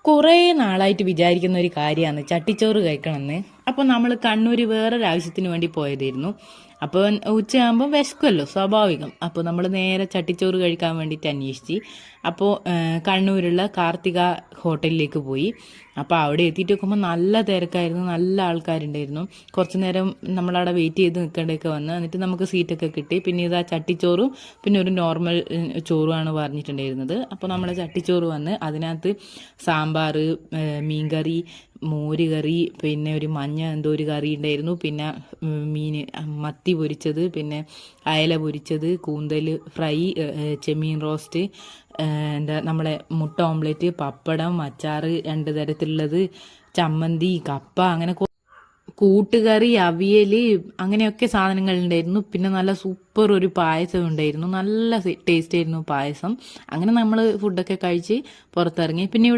കുറേ നാളായിട്ട് വിചാരിക്കുന്ന ഒരു കാര്യമാണ് ചട്ടിച്ചോറ് കഴിക്കണമെന്ന്. അപ്പോൾ നമ്മൾ കണ്ണൂർ വേറൊരാവശ്യത്തിന് വേണ്ടി പോയതായിരുന്നു. അപ്പോൾ ഉച്ചയാകുമ്പോൾ വിശക്കുമല്ലോ, സ്വാഭാവികം. അപ്പോൾ നമ്മൾ നേരെ ചട്ടിച്ചോറ് കഴിക്കാൻ വേണ്ടിയിട്ട് അന്വേഷിച്ച്. അപ്പോൾ കണ്ണൂരുള്ള കാർത്തിക ഹോട്ടലിലേക്ക് പോയി. അപ്പോൾ അവിടെ എത്തിയിട്ട് നോക്കുമ്പോൾ നല്ല തിരക്കായിരുന്നു, നല്ല ആൾക്കാരുണ്ടായിരുന്നു. കുറച്ച് നേരം നമ്മളവിടെ വെയിറ്റ് ചെയ്ത് നിൽക്കേണ്ടതൊക്കെ വന്ന്, എന്നിട്ട് നമുക്ക് സീറ്റൊക്കെ കിട്ടി. പിന്നെ ഇതാ ചട്ടിച്ചോറും പിന്നെ ഒരു നോർമൽ ചോറുമാണ് പറഞ്ഞിട്ടുണ്ടായിരുന്നത്. അപ്പോൾ നമ്മളെ ചട്ടിച്ചോറ് വന്ന് അതിനകത്ത് സാമ്പാർ, മീൻകറി, മോര് കറി, പിന്നെ ഒരു മഞ്ഞ എന്തോ ഒരു കറി ഉണ്ടായിരുന്നു, പിന്നെ മീൻ മത്തി പൊരിച്ചത്, പിന്നെ അയല പൊരിച്ചത്, കൂന്തൽ ഫ്രൈ, ചെമ്മീൻ റോസ്റ്റ്, നമ്മളെ മുട്ട ഓംലെറ്റ്, പപ്പടം, അച്ചാർ 2 തരത്തിലുള്ളത്, ചമ്മന്തി, കപ്പ, അങ്ങനെ കൂട്ടുകറി, അവിയൽ, അങ്ങനെയൊക്കെ സാധനങ്ങൾ ഉണ്ടായിരുന്നു. പിന്നെ നല്ല സൂപ്പർ ഒരു പായസം ഉണ്ടായിരുന്നു, നല്ല ടേസ്റ്റ് ആയിരുന്നു പായസം. അങ്ങനെ നമ്മൾ ഫുഡൊക്കെ കഴിച്ച് പുറത്തിറങ്ങി. പിന്നെ